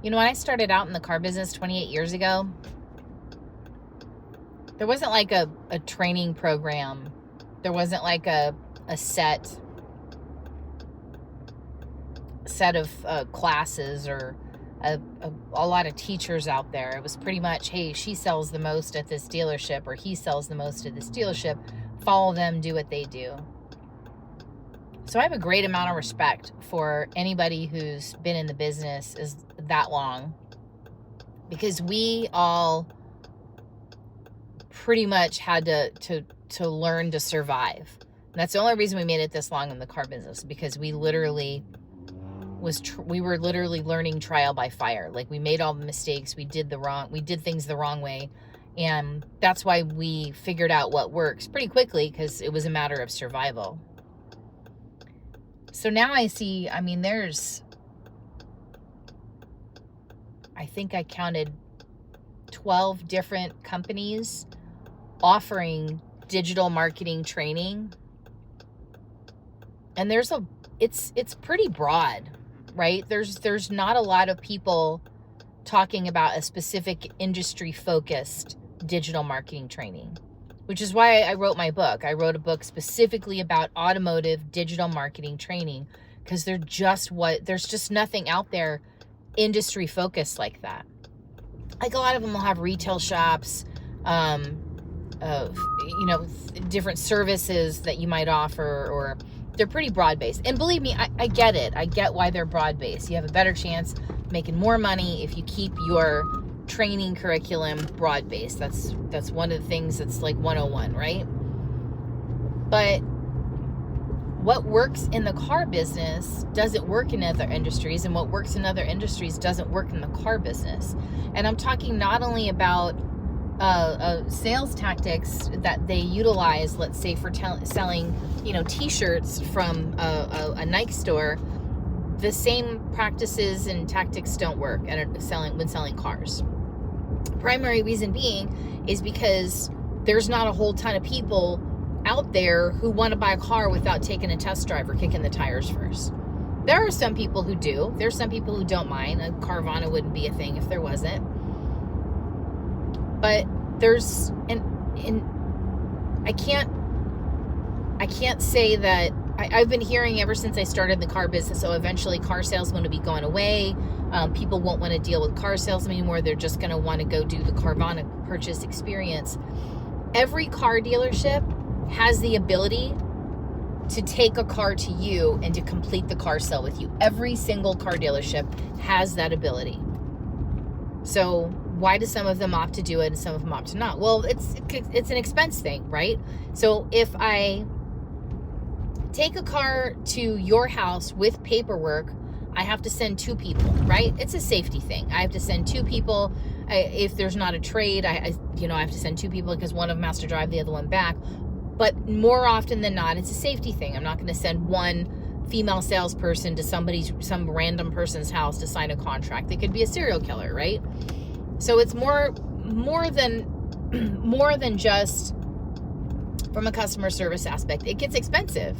You know, when I started out in the car business 28 years ago, there wasn't like a training program. There wasn't like a set of classes or a lot of teachers out there. It was pretty much, hey, she sells the most at this dealership, or he sells the most at this dealership. Follow them, do what they do. So I have a great amount of respect for anybody who's been in the business is that long, because we all pretty much had to learn to survive. And that's the only reason we made it this long in the car business, because we literally were literally learning trial by fire. Like, we made all the mistakes, we did things the wrong way, and that's why we figured out what works pretty quickly, because it was a matter of survival. So now I see, I think I counted 12 different companies offering digital marketing training. And it's pretty broad, right? There's not a lot of people talking about a specific industry focused digital marketing training, which is why I wrote my book. I wrote a book specifically about automotive digital marketing training, because there's just nothing out there industry focused like that. Like, a lot of them will have retail shops, different services that you might offer, or they're pretty broad-based. And believe me, I get it. I get why they're broad-based. You have a better chance of making more money if you keep your training curriculum broad-based. That's one of the things that's like 101, right? But what works in the car business doesn't work in other industries, and what works in other industries doesn't work in the car business. And I'm talking not only about sales tactics that they utilize, let's say for selling, t-shirts from a Nike store. The same practices and tactics don't work when selling cars. Primary reason being is because there's not a whole ton of people out there who want to buy a car without taking a test drive or kicking the tires first. There are some people who do. There's some people who don't mind. A Carvana wouldn't be a thing if there wasn't. But there's, I can't say that. I've been hearing ever since I started the car business, so eventually car sales will be going away. People won't want to deal with car sales anymore. They're just going to want to go do the Carvana purchase experience. Every car dealership has the ability to take a car to you and to complete the car sale with you. Every single car dealership has that ability. So why do some of them opt to do it and some of them opt to not? Well, it's an expense thing, right? So if I take a car to your house with paperwork, I have to send 2 people, right? It's a safety thing. I have to send 2 people. If there's not a trade, I have to send 2 people because one of them has to drive the other one back. But more often than not, it's a safety thing. I'm not going to send one female salesperson to some random person's house to sign a contract. They could be a serial killer, right? So it's more than just from a customer service aspect. It gets expensive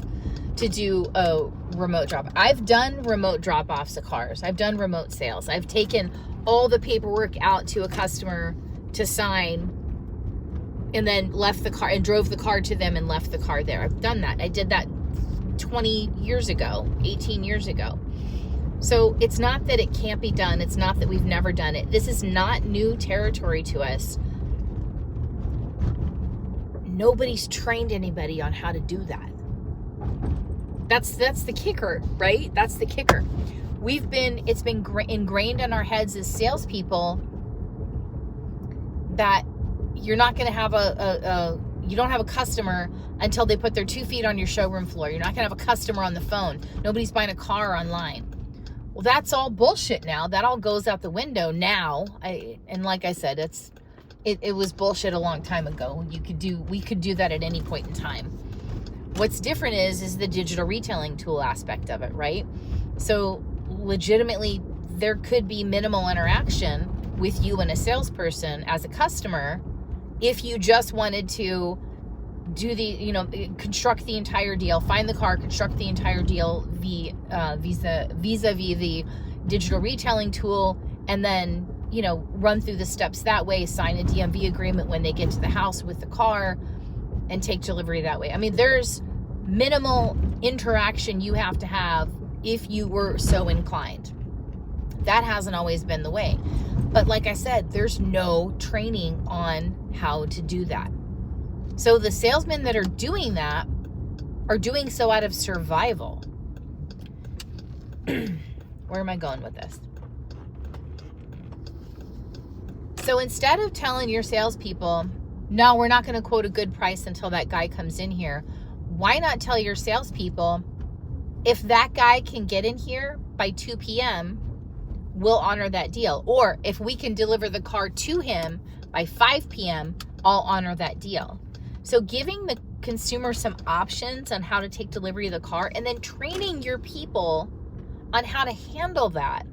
to do a remote drop. I've done remote drop-offs of cars. I've done remote sales. I've taken all the paperwork out to a customer to sign and then left the car and drove the car to them and left the car there. I've done that. I did that 20 years ago, 18 years ago. So it's not that it can't be done. It's not that we've never done it. This is not new territory to us. Nobody's trained anybody on how to do that. That's the kicker, right? That's the kicker. It's been ingrained in our heads as salespeople that you're not going to have you don't have a customer until they put their 2 feet on your showroom floor. You're not going to have a customer on the phone. Nobody's buying a car online. Well, that's all bullshit now. That all goes out the window now. And like I said, it was bullshit a long time ago. We could do that at any point in time. What's different is the digital retailing tool aspect of it, right? So legitimately, there could be minimal interaction with you and a salesperson as a customer if you just wanted to do construct the entire deal, find the car, construct the entire deal vis-a-vis the digital retailing tool, and then, run through the steps that way, sign a DMV agreement when they get to the house with the car, and take delivery that way. I mean, there's minimal interaction you have to have if you were so inclined. That hasn't always been the way. But like I said, there's no training on how to do that. So the salesmen that are doing that are doing so out of survival. Where am I going with this? So instead of telling your salespeople, no, we're not going to quote a good price until that guy comes in here, why not tell your salespeople, if that guy can get in here by 2 p.m., we'll honor that deal. Or if we can deliver the car to him by 5 p.m., I'll honor that deal. So giving the consumer some options on how to take delivery of the car, and then training your people on how to handle that.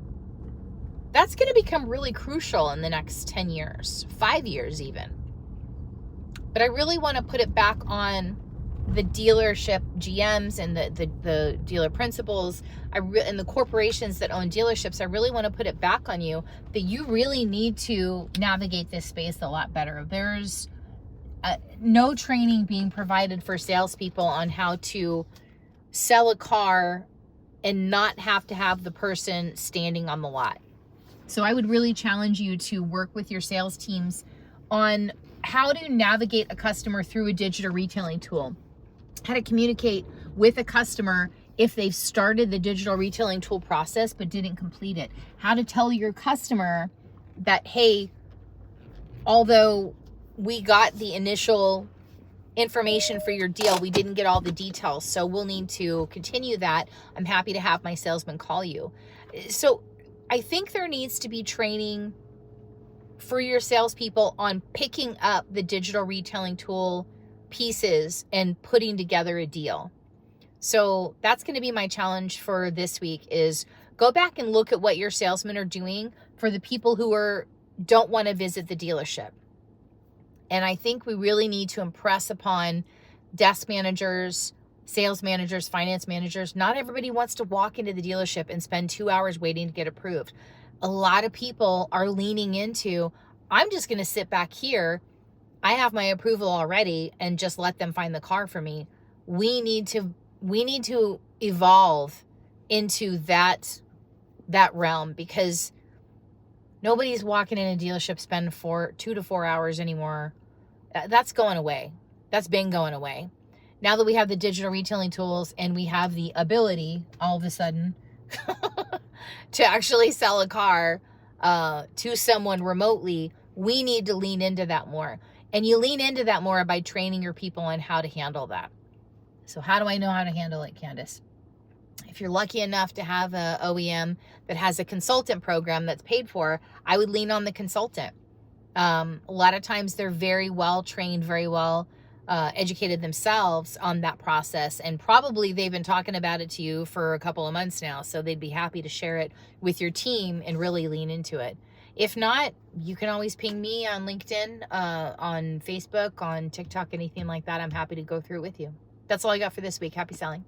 That's going to become really crucial in the next 10 years, 5 years even. But I really want to put it back on the dealership GMs and the dealer principals and the corporations that own dealerships. I really want to put it back on you that you really need to navigate this space a lot better. There's no training being provided for salespeople on how to sell a car and not have to have the person standing on the lot. So I would really challenge you to work with your sales teams on how to navigate a customer through a digital retailing tool, how to communicate with a customer if they've started the digital retailing tool process but didn't complete it, how to tell your customer that, hey, although we got the initial information for your deal, we didn't get all the details, so we'll need to continue that. I'm happy to have my salesman call you. So I think there needs to be training for your salespeople on picking up the digital retailing tool pieces and putting together a deal. So that's going to be my challenge for this week, is go back and look at what your salesmen are doing for the people who don't want to visit the dealership. And I think we really need to impress upon desk managers, sales managers, finance managers. Not everybody wants to walk into the dealership and spend 2 hours waiting to get approved. A lot of people are leaning into, I'm just going to sit back here. I have my approval already, and just let them find the car for me. We need to evolve into that realm, because nobody's walking in a dealership spend 2 to 4 hours anymore. That's going away. That's been going away. Now that we have the digital retailing tools and we have the ability all of a sudden to actually sell a car to someone remotely, we need to lean into that more. And you lean into that more by training your people on how to handle that. So how do I know how to handle it, Candace? If you're lucky enough to have a OEM that has a consultant program that's paid for, I would lean on the consultant. A lot of times they're very well trained, very well educated themselves on that process, and probably they've been talking about it to you for a couple of months now, so they'd be happy to share it with your team and really lean into it. If not, you can always ping me on LinkedIn, on Facebook, on TikTok, anything like that. I'm happy to go through it with you. That's all I got for this week. Happy selling.